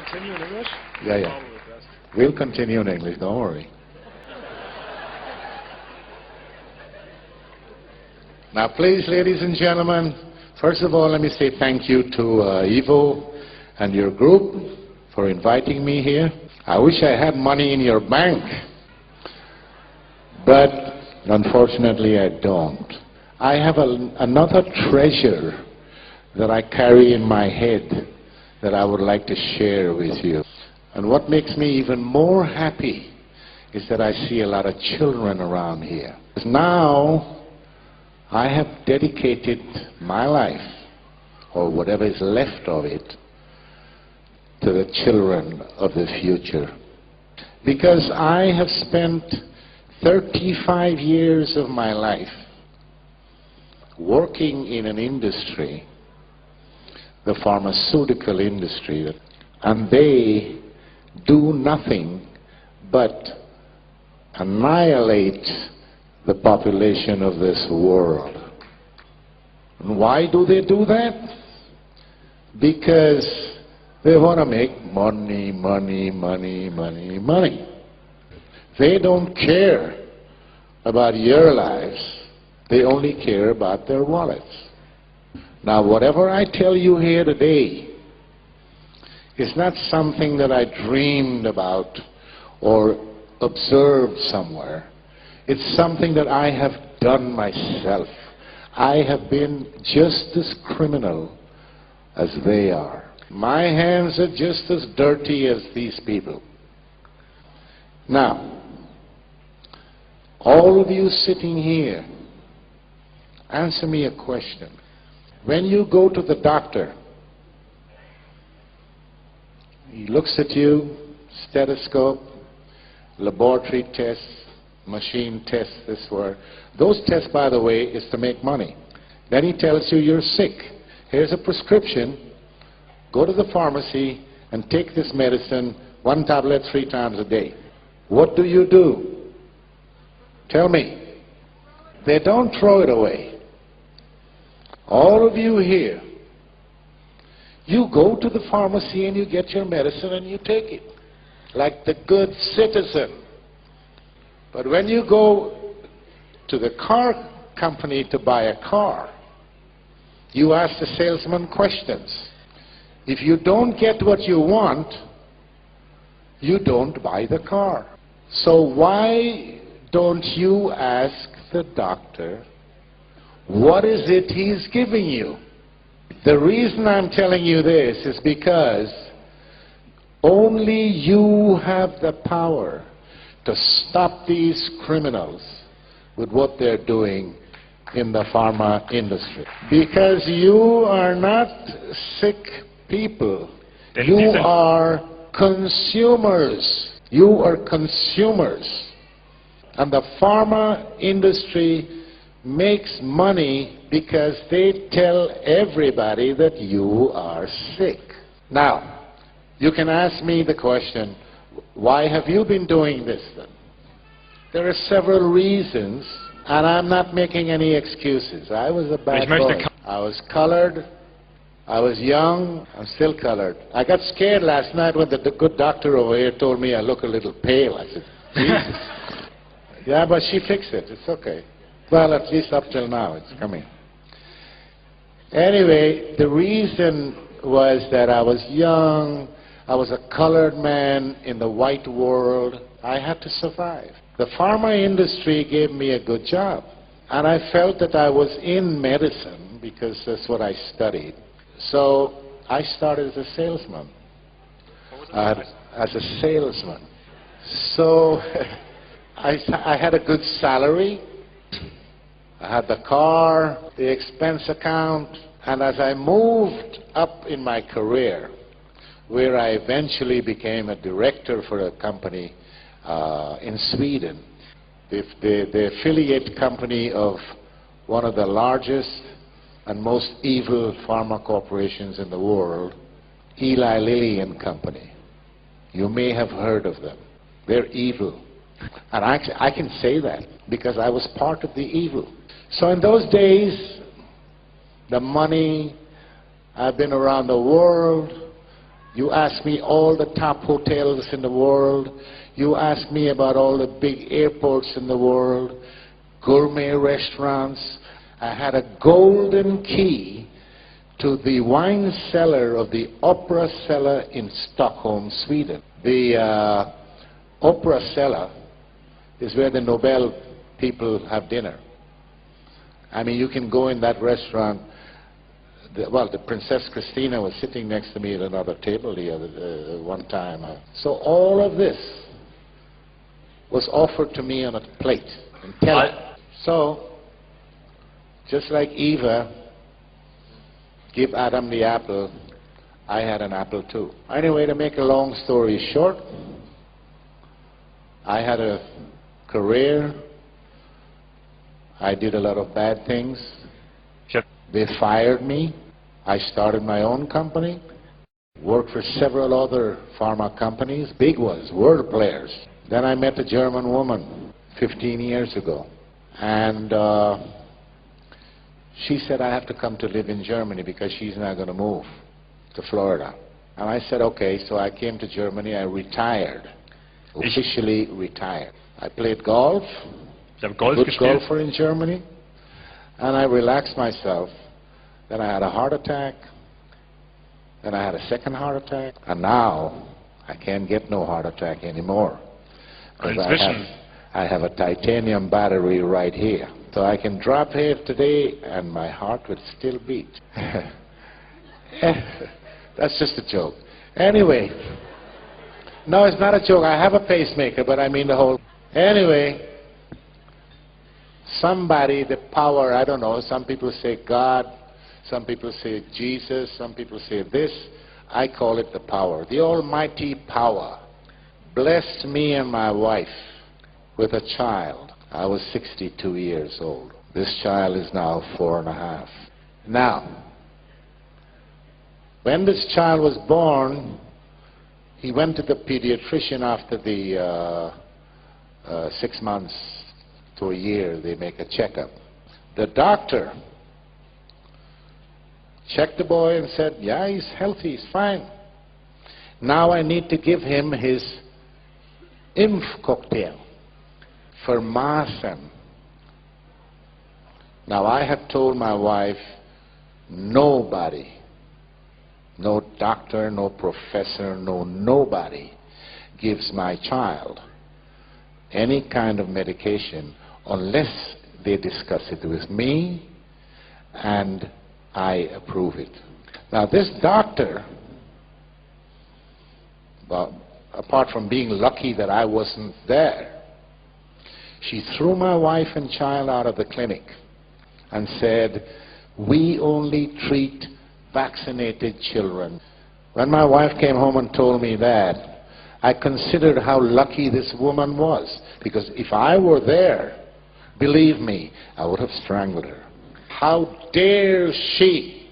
continue in English? Yeah, yeah. We'll continue in English, don't worry. Now, please, ladies and gentlemen, first of all, let me say thank you to Ivo and your group for inviting me here. I wish I had money in your bank, but unfortunately I don't. I have another treasure that I carry in my head that I would like to share with you. And what makes me even more happy is that I see a lot of children around here. Now, I have dedicated my life, or whatever is left of it, to the children of the future. Because I have spent 35 years of my life working in an industry, the pharmaceutical industry, and they do nothing but annihilate the population of this world. And why do they do that? Because they want to make money, money, money, money, money. They don't care about your lives. They only care about their wallets. Now, whatever I tell you here today is not something that I dreamed about or observed somewhere. It's something that I have done myself. I have been just as criminal as they are. My hands are just as dirty as these people. Now, all of you sitting here, answer me a question. When you go to the doctor, he looks at you, stethoscope, laboratory tests, machine tests, this word. Those tests, by the way, is to make money. Then he tells you you're sick. Here's a prescription. Go to the pharmacy and take this medicine, 1 tablet 3 times a day. What do? Tell me. They don't throw it away. All of you here, you go to the pharmacy and you get your medicine and you take it, like the good citizen. But when you go to the car company to buy a car, you ask the salesman questions. If you don't get what you want, you don't buy the car. So why don't you ask the doctor, what is it he's giving you? The reason I'm telling you this is because only you have the power to stop these criminals with what they're doing in the pharma industry. Because you are not sick people. You are consumers. You are consumers. And the pharma industry makes money because they tell everybody that you are sick. Now, you can ask me the question, why have you been doing this then? There are several reasons, and I'm not making any excuses. I was a bad boy. I was colored. I was young. I'm still colored. I got scared last night when the good doctor over here told me I look a little pale. I said, Jesus. Yeah, but she fixed it. It's okay. Well, at least up till now, it's coming. Anyway, the reason was that I was young. I was a colored man in the white world. I had to survive. The pharma industry gave me a good job. And I felt that I was in medicine because that's what I studied. So I started as a salesman. As a salesman. So I had a good salary. I had the car, the expense account. And as I moved up in my career, where I eventually became a director for a company in Sweden, the affiliate company of one of the largest and most evil pharma corporations in the world, Eli Lilly and Company. You may have heard of them. They're evil. And I can say that because I was part of the evil. So in those days, the money, I've been around the world, You ask me all the top hotels in the world. You ask me about all the big airports in the world, gourmet restaurants. I had a golden key to the wine cellar of the Opera Cellar in Stockholm, Sweden. The Opera Cellar is where the Nobel people have dinner. I mean, you can go in that restaurant. The Princess Christina was sitting next to me at another table the other one time. So all of this was offered to me on a plate. So, just like Eva gave Adam the apple, I had an apple too. Anyway, to make a long story short, I had a career. I did a lot of bad things. Sure. They fired me. I started my own company, worked for several other pharma companies, big ones, world players. Then I met a German woman 15 years ago, and she said I have to come to live in Germany because she's not going to move to Florida. And I said, okay, so I came to Germany. I retired, officially retired. I played golf, good golfer in Germany, and I relaxed myself. Then I had a heart attack. Then I had a second heart attack. And now I can't get no heart attack anymore. Because I have a titanium battery right here. So I can drop here today and my heart would still beat. That's just a joke. Anyway, no, it's not a joke. I have a pacemaker, but I mean the whole... Anyway, somebody, the power, I don't know, some people say God, some people say Jesus, some people say this. I call it the power. The almighty power blessed me and my wife with a child. I was 62 years old. This child is now 4.5. Now, when this child was born, he went to the pediatrician after the 6 months to a year. They make a checkup. The doctor checked the boy and said, yeah, he's healthy, he's fine. Now I need to give him his cocktail for Marsan. Now I have told my wife, nobody, no doctor, no professor, nobody gives my child any kind of medication unless they discuss it with me and I approve it. Now this doctor, well, apart from being lucky that I wasn't there, she threw my wife and child out of the clinic and said, we only treat vaccinated children. When my wife came home and told me that, I considered how lucky this woman was, because if I were there, believe me, I would have strangled her. How dare she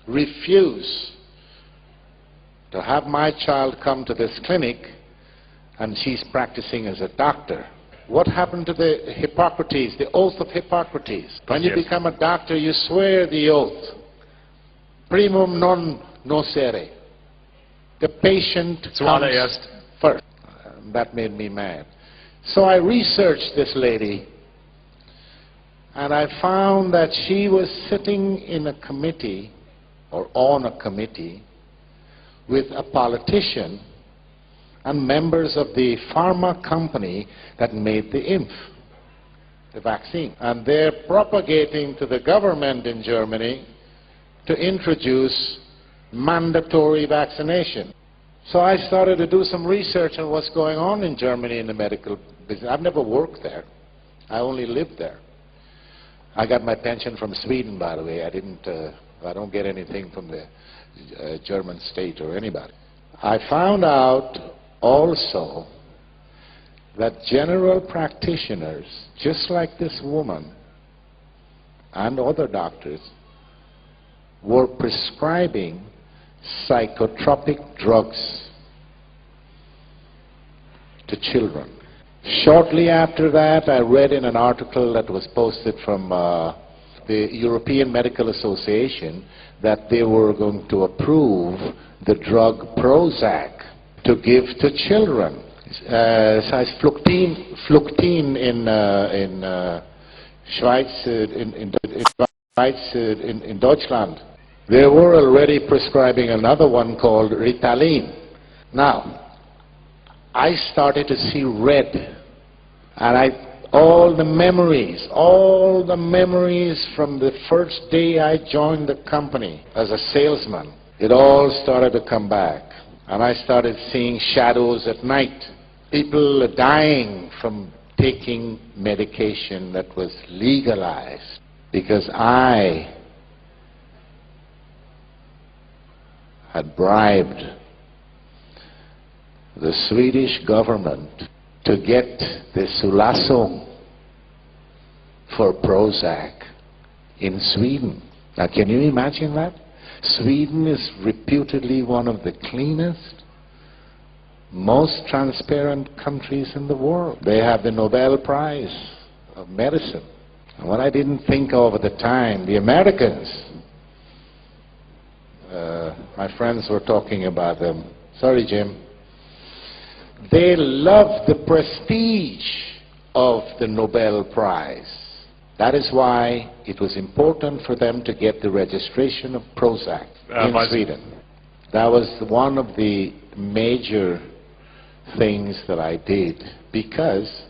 refuse to have my child come to this clinic and she's practicing as a doctor? What happened to the Hippocrates, the oath of Hippocrates? When you become a doctor, you swear the oath. Primum non nocere. The patient comes first. That made me mad. So I researched this lady, and I found that she was sitting in a committee, or on a committee, with a politician and members of the pharma company that made the vaccine. And they're propagating to the government in Germany to introduce mandatory vaccination. So I started to do some research on what's going on in Germany in the medical business. I've never worked there. I only lived there. I got my pension from Sweden, by the way. I don't get anything from the German state or anybody. I found out also that general practitioners, just like this woman and other doctors, were prescribing psychotropic drugs to children. Shortly after that, I read in an article that was posted from the European Medical Association that they were going to approve the drug Prozac to give to children. Es heißt Fluktin in Schweiz, in Deutschland. They were already prescribing another one called Ritalin. Now, I started to see red, and all the memories from the first day I joined the company as a salesman, it all started to come back. And I started seeing shadows at night. People dying from taking medication that was legalized because I had bribed the Swedish government to get the Sulasung for Prozac in Sweden. Now, can you imagine that? Sweden is reputedly one of the cleanest, most transparent countries in the world. They have the Nobel Prize of Medicine. And what I didn't think of at the time, the Americans, my friends were talking about them. Sorry, Jim. They love the prestige of the Nobel Prize. That is why it was important for them to get the registration of Prozac in Sweden. That was one of the major things that I did, because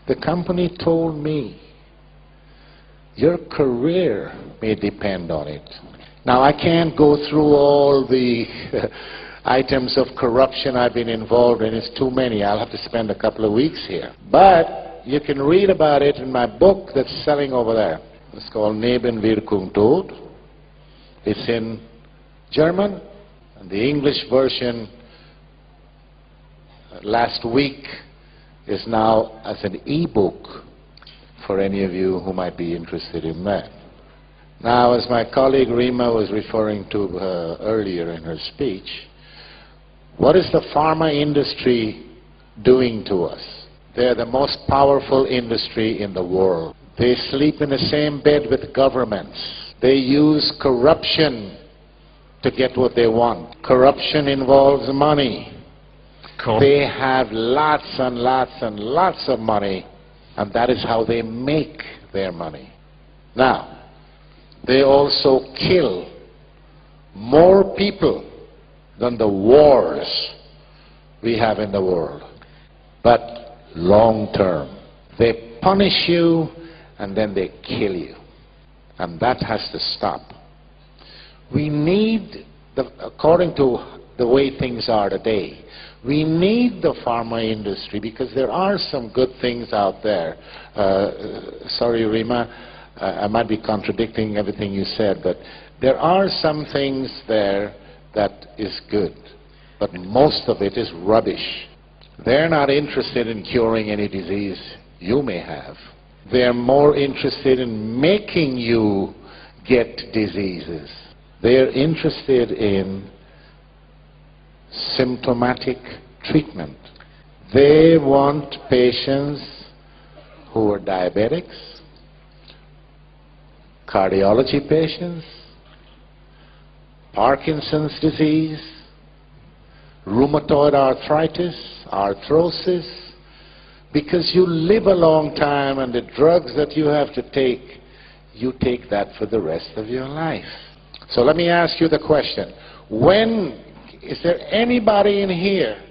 the company told me, your career may depend on it. Now, I can't go through all the items of corruption I've been involved in. It's too many. I'll have to spend a couple of weeks here. But you can read about it in my book that's selling over there. It's called Nebenwirkung Tod. It's in German, and the English version last week is now as an e-book for any of you who might be interested in that. Now, as my colleague Rima was referring to earlier in her speech, what is the pharma industry doing to us? They're the most powerful industry in the world. They sleep in the same bed with governments. They use corruption to get what they want. Corruption involves money. Cool. They have lots and lots and lots of money, and that is how they make their money. Now, they also kill more people than the wars we have in the world. But long term, they punish you and then they kill you. And that has to stop. We need, according to the way things are today, we need the pharma industry because there are some good things out there. Sorry, Rima, I might be contradicting everything you said, but there are some things there that is good, but most of it is rubbish. They're not interested in curing any disease you may have. They're more interested in making you get diseases. They're interested in symptomatic treatment. They want patients who are diabetics, cardiology patients, Parkinson's disease, rheumatoid arthritis, arthrosis, because you live a long time and the drugs that you have to take, you take that for the rest of your life. So let me ask you the question. Is there anybody in here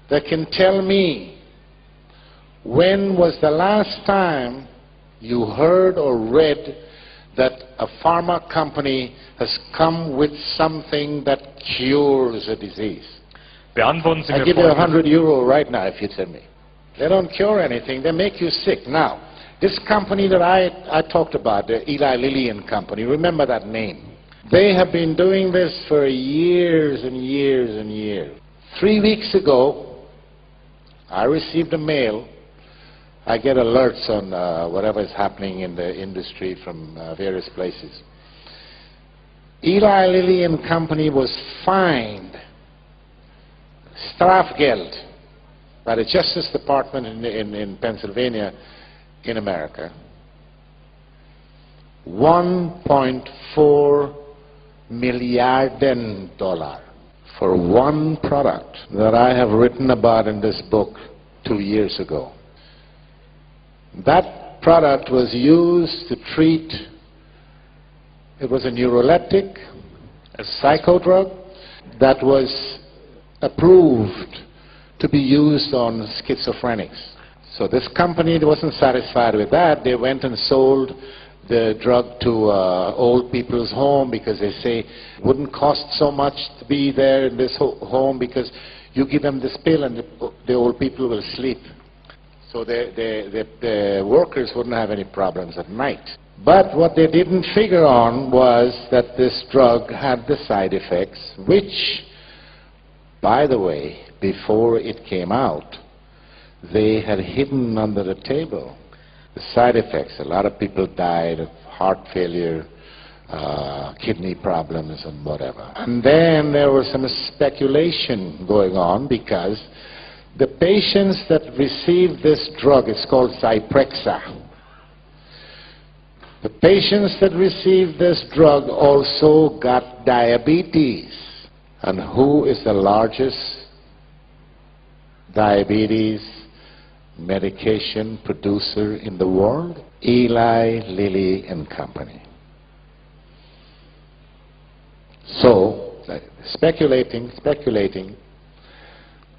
that can tell me when was the last time you heard or read that a pharma company has come with something that cures a disease? Beantworten Sie I mir give you folgendes. €100 right now if you tell me. They don't cure anything, they make you sick. Now, this company that I talked about, the Eli Lilly and Company, remember that name. They have been doing this for years and years and years. 3 weeks ago, I received a mail. I get alerts on whatever is happening in the industry from various places. Eli Lilly and Company was fined Strafgeld by the Justice Department in Pennsylvania, in America, $1.4 miljarden dollar for one product that I have written about in this book 2 years ago. That product was used to treat, it was a neuroleptic, a psychodrug that was approved to be used on schizophrenics. So this company wasn't satisfied with that. They went and sold the drug to old people's home because they say it wouldn't cost so much to be there in this home because you give them this pill and the old people will sleep. So the workers wouldn't have any problems at night. But what they didn't figure on was that this drug had the side effects, which, by the way, before it came out, they had hidden under the table. The side effects, a lot of people died of heart failure, kidney problems and whatever. And then there was some speculation going on because the patients that received this drug, it's called Zyprexa, the patients that received this drug also got diabetes. And who is the largest diabetes medication producer in the world? Eli Lilly and Company. So, speculating.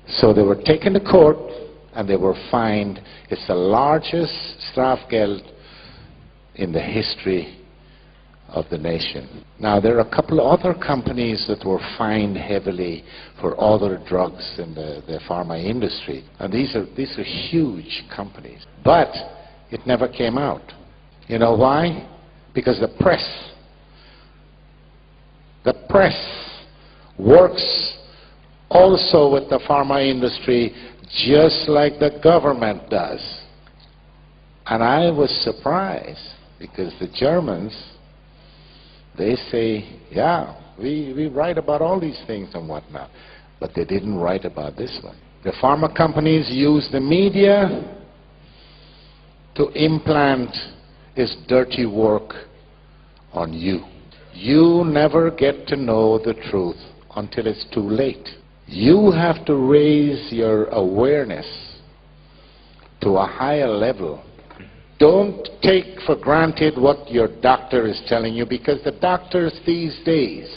So they were taken to court and they were fined. It's the largest strafgeld in the history of the nation. Now there are a couple of other companies that were fined heavily for other drugs in the pharma industry, and these are huge companies. But it never came out. You know why? Because the press works also with the pharma industry just like the government does. And I was surprised because the Germans, they say, yeah, we write about all these things and whatnot. But they didn't write about this one. The pharma companies use the media to implant this dirty work on you. You never get to know the truth until it's too late. You have to raise your awareness to a higher level. Don't take for granted what your doctor is telling you, because the doctors these days,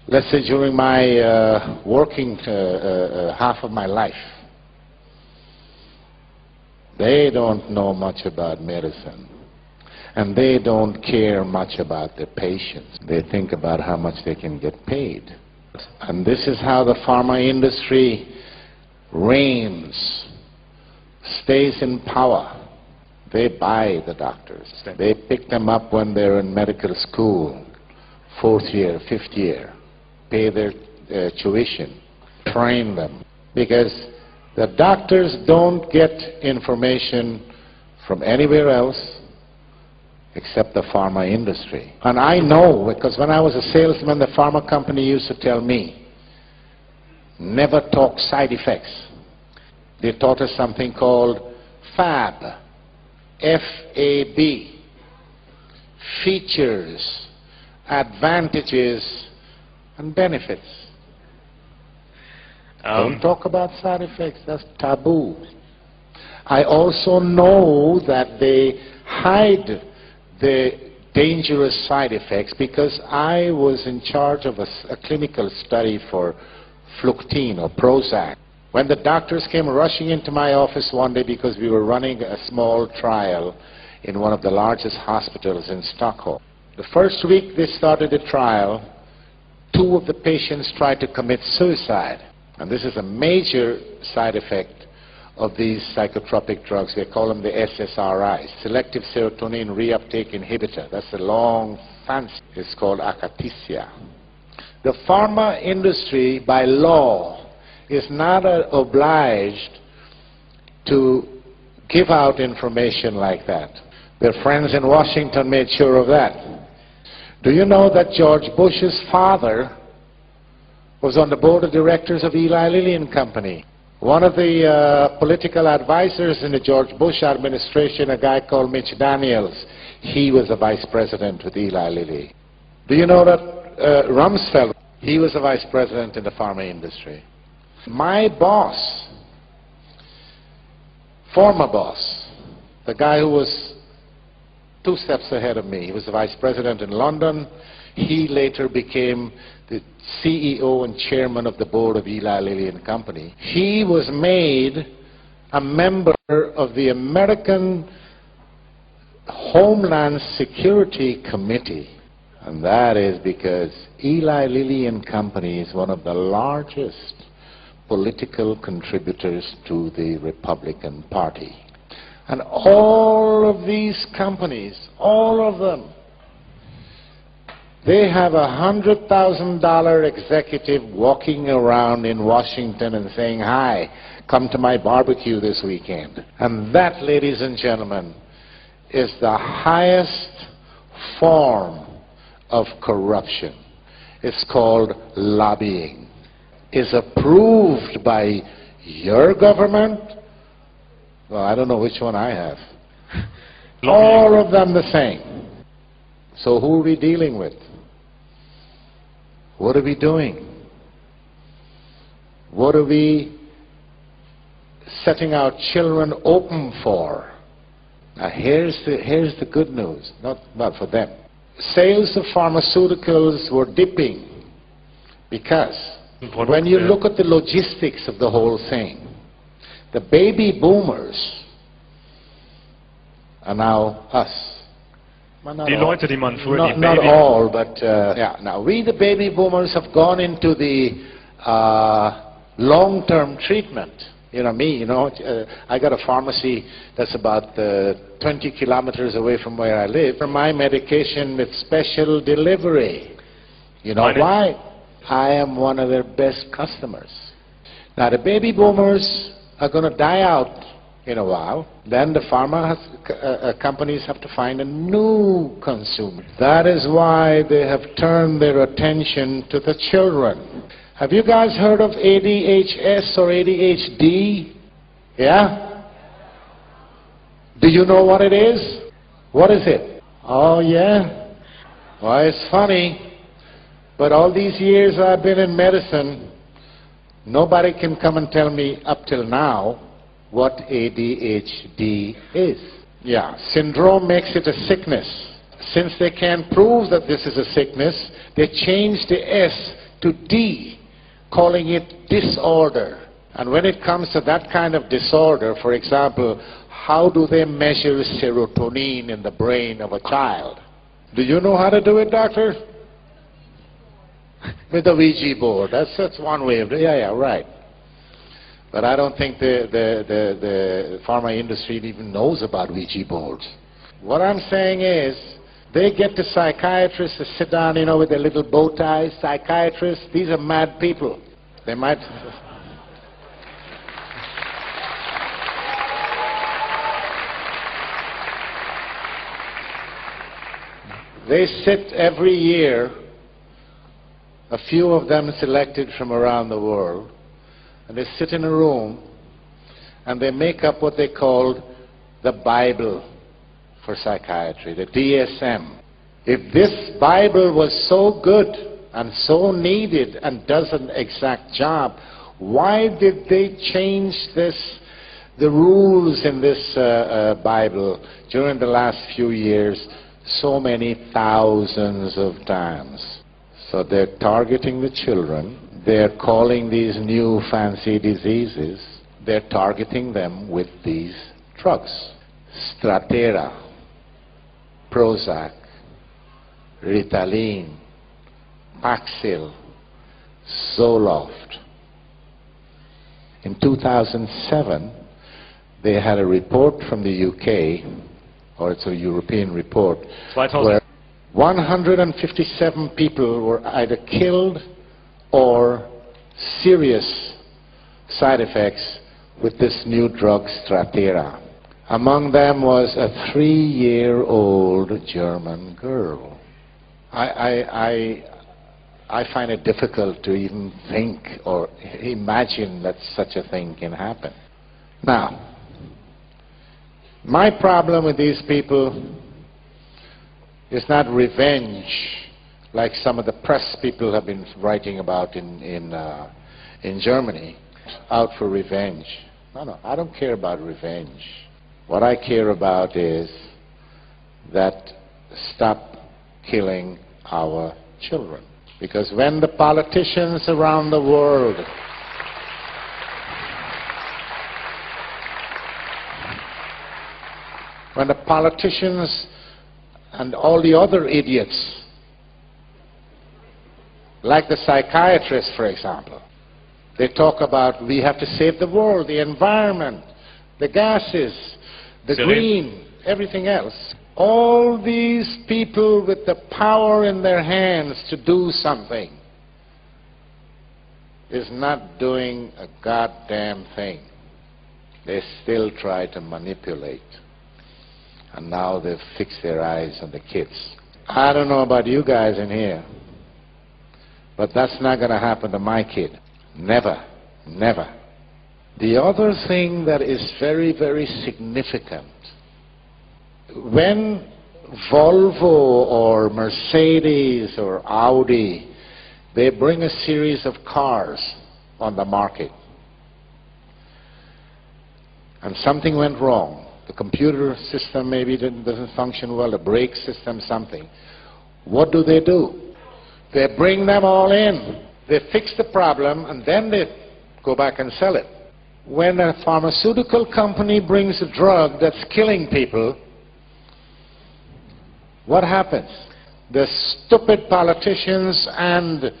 let's say during my working half of my life, they don't know much about medicine. And they don't care much about their patients. They think about how much they can get paid. And this is how the pharma industry reigns, stays in power. They buy the doctors. They pick them up when they're in medical school, 4th year, 5th year, pay their tuition, train them. Because the doctors don't get information from anywhere else except the pharma industry. And I know, because when I was a salesman, the pharma company used to tell me, never talk side effects. They taught us something called FAB, F-A-B, features, advantages, and benefits. Don't talk about side effects, that's taboo. I also know that they hide the dangerous side effects because I was in charge of a clinical study for Fluctine or Prozac. When the doctors came rushing into my office one day because we were running a small trial in one of the largest hospitals in Stockholm. The first week they started the trial, 2 of the patients tried to commit suicide. And this is a major side effect of these psychotropic drugs. They call them the SSRIs, selective serotonin reuptake inhibitor. That's a long fancy. It's called akathisia. The pharma industry, by law, is not obliged to give out information like that. Their friends in Washington made sure of that. Do you know that George Bush's father was on the board of directors of Eli Lilly and Company? One of the political advisors in the George Bush administration, a guy called Mitch Daniels, he was a vice president with Eli Lilly. Do you know that Rumsfeld, he was a vice president in the pharma industry. My boss, former boss, the guy who was 2 steps ahead of me, he was the vice president in London. He later became the CEO and chairman of the board of Eli Lilly and Company. He was made a member of the American Homeland Security Committee. And that is because Eli Lilly and Company is one of the largest political contributors to the Republican Party. And all of these companies, all of them, they have $100,000 executive walking around in Washington and saying, "Hi, come to my barbecue this weekend." And that, ladies and gentlemen, is the highest form of corruption. It's called lobbying. It's approved by your government. Well, I don't know which one I have. All of them the same. So who are we dealing with? What are we doing? What are we setting our children open for? Now here's the good news, not for them. Sales of pharmaceuticals were dipping because when you look at the logistics of the whole thing, the baby boomers are now us. Well, Die Leute, die man früher die not Baby... all, but yeah. Now we, the baby boomers, have gone into the long-term treatment. You know me. You know, I got a pharmacy that's about 20 kilometers away from where I live for my medication with special delivery. You know why? I am one of their best customers. Now the baby boomers are going to die out in a while. Then the pharma companies have to find a new consumer. That is why they have turned their attention to the children. Have you guys heard of ADHS or ADHD? Yeah? Do you know what it is? What is it? Oh yeah? Well, it's funny, but all these years I've been in medicine, nobody can come and tell me up till now what ADHD is. Yeah, syndrome makes it a sickness. Since they can't prove that this is a sickness, they changed the S to D, calling it disorder. And when it comes to that kind of disorder, for example, how do they measure serotonin in the brain of a child? Do you know how to do it, doctor? With a Ouija board. That's one way of doing it. Yeah, right. But I don't think the pharma industry even knows about Ouija boards. What I'm saying is, they get the psychiatrists to sit down, you know, with their little bow ties. Psychiatrists, these are mad people. They might... They sit every year, a few of them selected from around the world, and they sit in a room and they make up what they call the Bible for psychiatry, the DSM. If this Bible was so good and so needed and does an exact job, why did they change the rules in this Bible during the last few years so many thousands of times? So they're targeting the children. They're calling these new fancy diseases, they're targeting them with these drugs. Strattera, Prozac, Ritalin, Paxil, Zoloft. In 2007, they had a report from the UK, or it's a European report, where 157 people were either killed or serious side effects with this new drug Strattera. Among them was a 3-year-old German girl. I find it difficult to even think or imagine that such a thing can happen. Now, my problem with these people is not revenge like some of the press people have been writing about in Germany, out for revenge. No, I don't care about revenge. What I care about is that stop killing our children. Because when the politicians around the world when the politicians and all the other idiots, like the psychiatrists, for example, they talk about we have to save the world, the environment, the gases, the green, everything else. All these people with the power in their hands to do something is not doing a goddamn thing. They still try to manipulate. And now they've fixed their eyes on the kids. I don't know about you guys in here, but that's not going to happen to my kid. Never, never. The other thing that is very, very significant, when Volvo or Mercedes or Audi, they bring a series of cars on the market, and something went wrong. The computer system maybe doesn't function well, the brake system, something. What do? They bring them all in. They fix the problem, and then they go back and sell it. When a pharmaceutical company brings a drug that's killing people, what happens? The stupid politicians and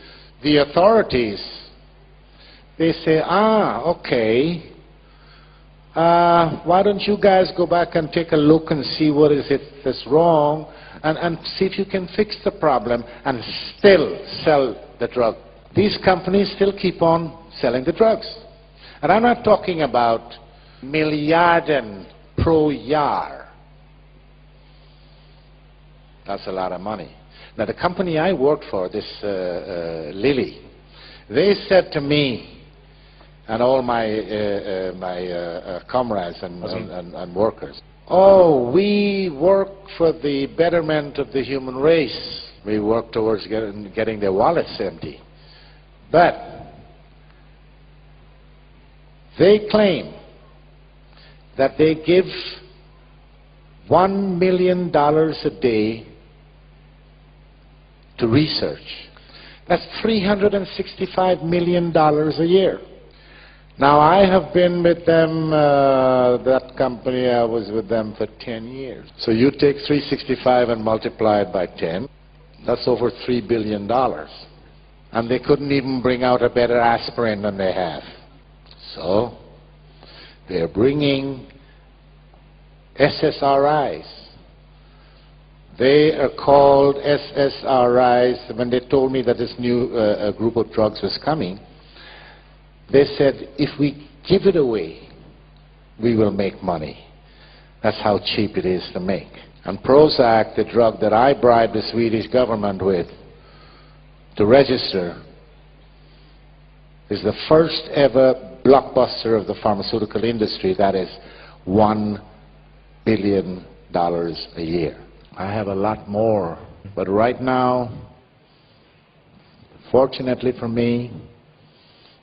the authorities, they say, okay, why don't you guys go back and take a look and see what is it that's wrong, and see if you can fix the problem and still sell the drug. These companies still keep on selling the drugs. And I'm not talking about miljarden pro jaar. That's a lot of money. Now the company I worked for, this Lilly, they said to me, and all my comrades and workers, oh, we work for the betterment of the human race. We work towards getting their wallets empty. But they claim that they give $1 million a day to research. That's $365 million a year. Now, I have been with them, that company, I was with them for 10 years. So you take 365 and multiply it by 10, that's over $3 billion. And they couldn't even bring out a better aspirin than they have. So, they're bringing SSRIs. They are called SSRIs. When they told me that this new group of drugs was coming, they said, if we give it away, we will make money. That's how cheap it is to make. And Prozac, the drug that I bribed the Swedish government with to register, is the first ever blockbuster of the pharmaceutical industry. That is $1 billion a year. I have a lot more, but right now, fortunately for me,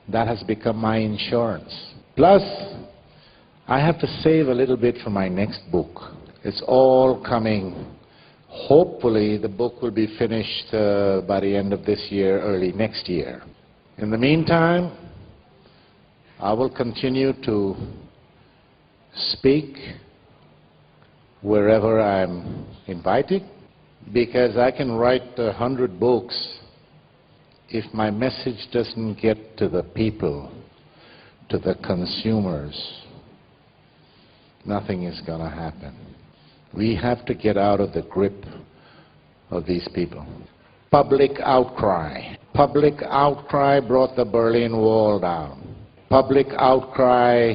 that has become my insurance. Plus, I have to save a little bit for my next book. It's all coming. Hopefully, the book will be finished by the end of this year, early next year. In the meantime, I will continue to speak wherever I'm invited, because I can write 100 books. If my message doesn't get to the people, to the consumers, nothing is going to happen. We have to get out of the grip of these people. Public outcry. Public outcry brought the Berlin Wall down. Public outcry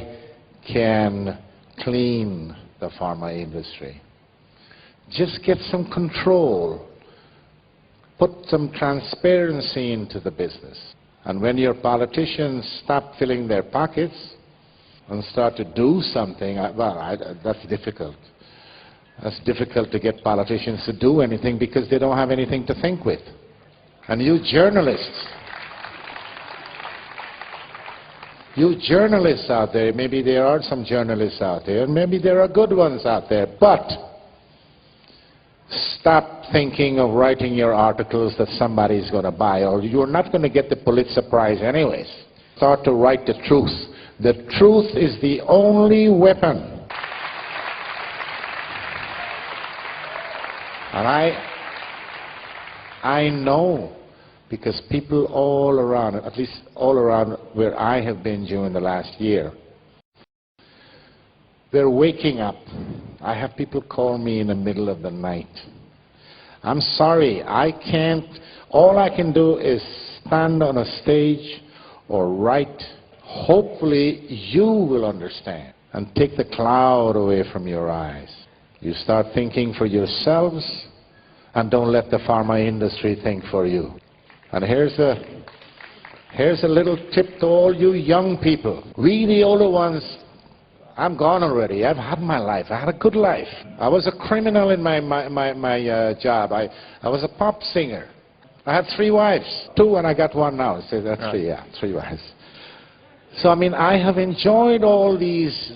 can clean the pharma industry. Just get some control. Put some transparency into the business. And when your politicians stop filling their pockets and start to do something, that's difficult. That's difficult to get politicians to do anything because they don't have anything to think with. And you journalists out there, maybe there are some journalists out there, and maybe there are good ones out there, but stop thinking of writing your articles that somebody's going to buy, or you're not going to get the Pulitzer Prize anyways. Start to write the truth. The truth is the only weapon. And I know, because people all around, at least all around where I have been during the last year, they're waking up. I have people call me in the middle of the night. I'm sorry, I can't, all I can do is stand on a stage or write. Hopefully you will understand and take the cloud away from your eyes. You start thinking for yourselves and don't let the pharma industry think for you. And here's a little tip to all you young people. We, the older ones, I'm gone already. I've had my life. I had a good life. I was a criminal in my job. I was a pop singer. I had 3 wives. 2 and I got 1 now. So that's 3, yeah, 3 wives. So, I mean, I have enjoyed all these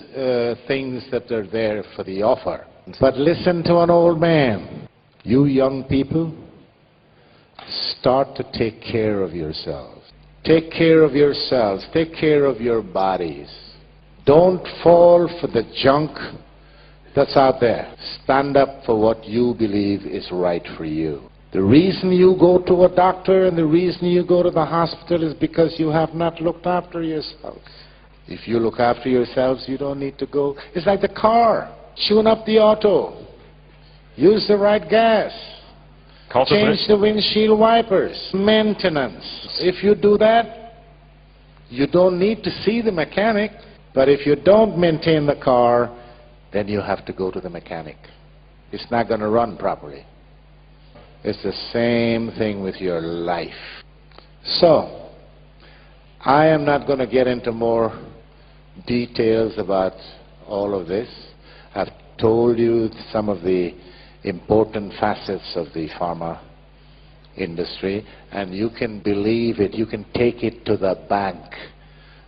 things that are there for the offer. But listen to an old man. You young people, start to take care of yourselves. Take care of yourselves. Take care of your bodies. Don't fall for the junk that's out there. Stand up for what you believe is right for you. The reason you go to a doctor and the reason you go to the hospital is because you have not looked after yourselves. If you look after yourselves, you don't need to go. It's like the car. Tune up the auto. Use the right gas. Change the windshield wipers. Maintenance. If you do that, you don't need to see the mechanic. But if you don't maintain the car, then you have to go to the mechanic. It's not going to run properly. It's the same thing with your life. So, I am not going to get into more details about all of this. I've told you some of the important facets of the pharma industry, and you can believe it, you can take it to the bank,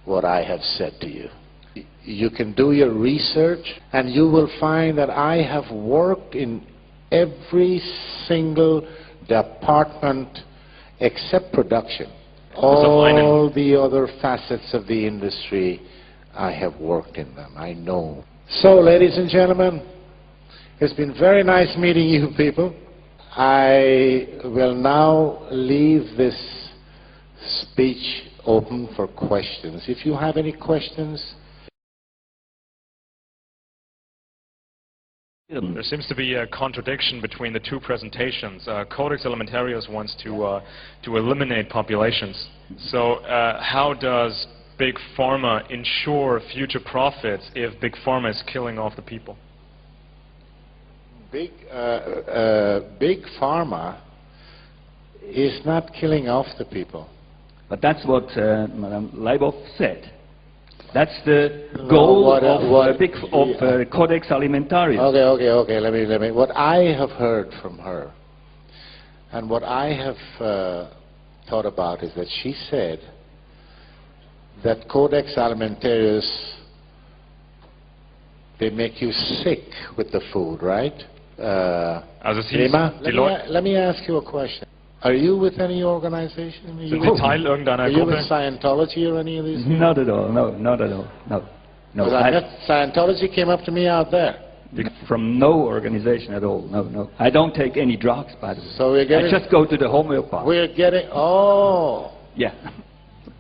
what I have said to you. You can do your research, and you will find that I have worked in every single department except production. All the other facets of the industry, I have worked in them. I know. So, ladies and gentlemen, it's been very nice meeting you people. I will now leave this speech open for questions. If you have any questions. There seems to be a contradiction between the 2 presentations. Codex Alimentarius wants to eliminate populations. So how does Big Pharma ensure future profits if Big Pharma is killing off the people? Big Pharma is not killing off the people. But that's what Madame Leibov said. That's the goal of Codex Alimentarius. Okay. Let me. What I have heard from her, and what I have thought about, is that she said that Codex Alimentarius, they make you sick with the food, right? Lima, let me ask you a question. Are you with any organization? Are you with Scientology or any of these? Not at all. No, not at all. No. Scientology came up to me out there. From no organization at all. No. I don't take any drugs, by the way. So we're getting, I just go to the homeopath. We're getting. Oh. Yeah.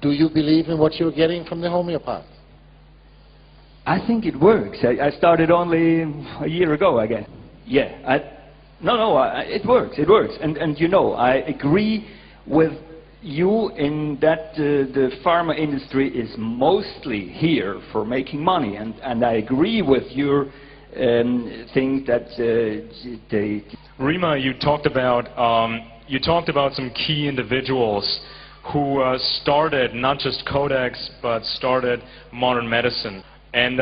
Do you believe in what you're getting from the homeopath? I think it works. I started only a year ago, I guess. Yeah. It works. It works. And you know, I agree with you in that the pharma industry is mostly here for making money, and I agree with your thing that they. Rima, you talked about some key individuals who started not just Codex but started modern medicine, and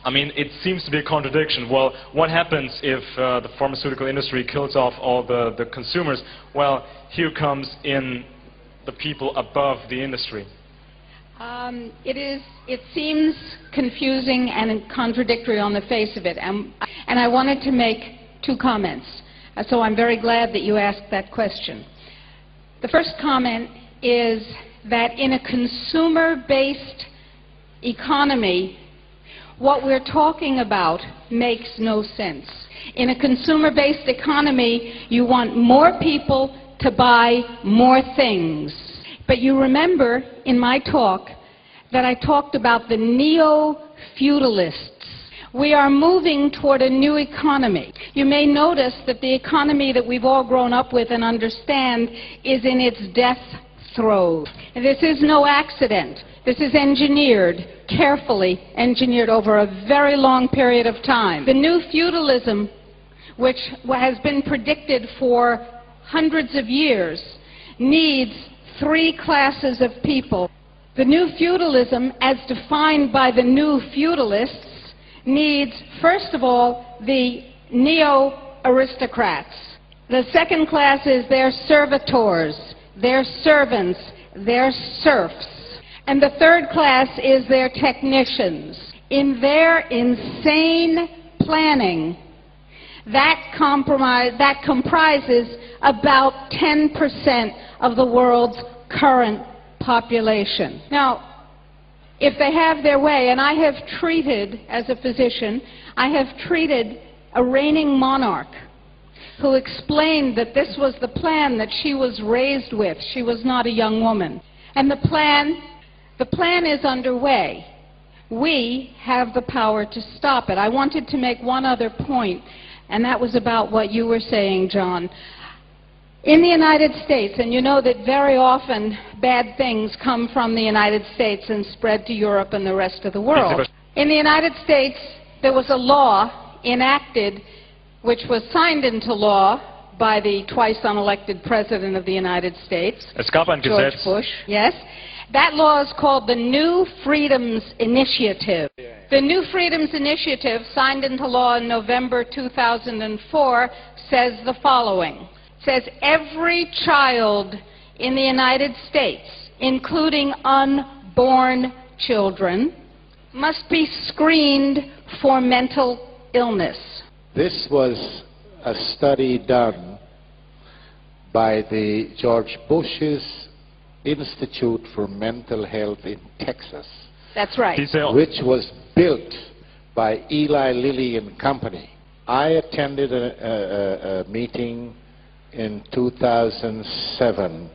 I mean, it seems to be a contradiction. Well, what happens if the pharmaceutical industry kills off all the consumers? Well, here comes in the people above the industry. It seems confusing and contradictory on the face of it. And I wanted to make two comments. So I'm very glad that you asked that question. The first comment is that in a consumer-based economy, what we're talking about makes no sense. In a consumer-based economy, you want more people to buy more things. But you remember in my talk that I talked about the neo-feudalists. We are moving toward a new economy. You may notice that the economy that we've all grown up with and understand is in its death throes. And this is no accident. This is engineered, carefully engineered over a very long period of time. The new feudalism, which has been predicted for hundreds of years, needs three classes of people. The new feudalism, as defined by the new feudalists, needs, first of all, the neo-aristocrats. The second class is their servitors, their servants, their serfs. And the third class is their technicians. In their insane planning, that comprises about 10% of the world's current population. Now, if they have their way, and I have treated, as a physician, I have treated a reigning monarch who explained that this was the plan that she was raised with. She was not a young woman. And the plan is underway. We have the power to stop it. I wanted to make one other point, and that was about what you were saying, John. In the United States, and you know that very often bad things come from the United States and spread to Europe and the rest of the world. In the United States, there was a law enacted which was signed into law by the twice unelected President of the United States, George Bush. Yes. That law is called the New Freedoms Initiative. The New Freedoms Initiative, signed into law in November 2004, says the following. It says every child in the United States, including unborn children, must be screened for mental illness. This was a study done by the George Bush's Institute for Mental Health in Texas. That's right. Which was built by Eli Lilly and Company. I attended a meeting in 2007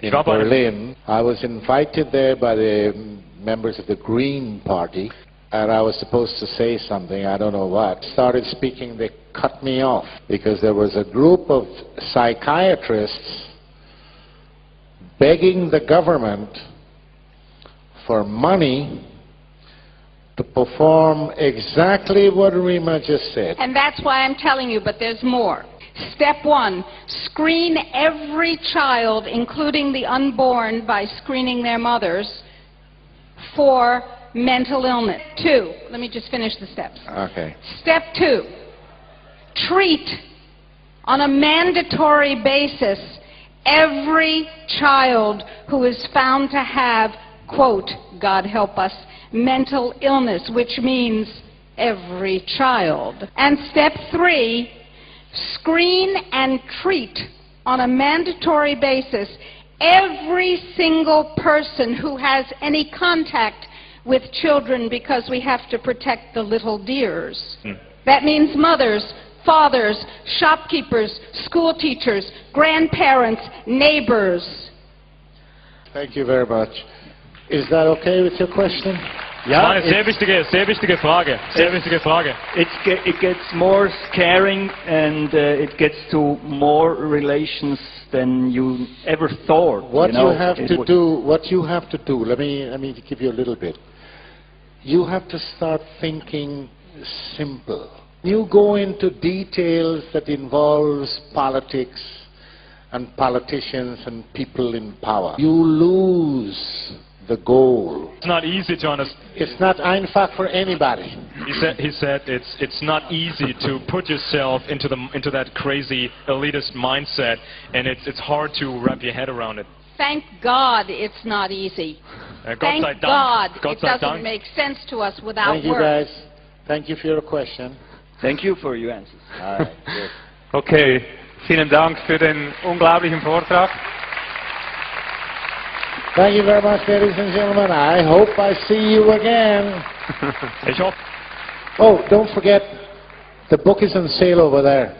in Berlin. I was invited there by the members of the Green Party, and I was supposed to say something, I don't know what. Started speaking, they cut me off because there was a group of psychiatrists begging the government for money to perform exactly what Rima just said. And that's why I'm telling you, but there's more. Step one, screen every child, including the unborn, by screening their mothers for mental illness. Two, let me just finish the steps. Okay. Step two, treat on a mandatory basis every child who is found to have, quote, God help us, mental illness, which means every child. And step three, screen and treat on a mandatory basis every single person who has any contact with children, because we have to protect the little dears. That means mothers, fathers, shopkeepers, school teachers, grandparents, neighbors. Thank you very much. Is that okay with your question? Ja, sehr wichtige Frage. It gets more scaring, and it gets to more relations than you ever thought. What you have to do, let me give you a little bit. You have to start thinking simple. You go into details that involves politics and politicians and people in power. You lose the goal. It's not easy to understand. It's not einfach for anybody. He said it's not easy to put yourself into that crazy elitist mindset, and it's hard to wrap your head around it. Thank God it's not easy. Gott sei Thank Dank. God Gott it sei doesn't Dank. make sense to us without Thank you, work. guys. Thank you for your question. Thank you for your answers. All right, good. Okay, vielen Dank für den unglaublichen Vortrag. Thank you very much, ladies and gentlemen. I hope I see you again. Ich hoffe. Oh, don't forget, the book is on sale over there.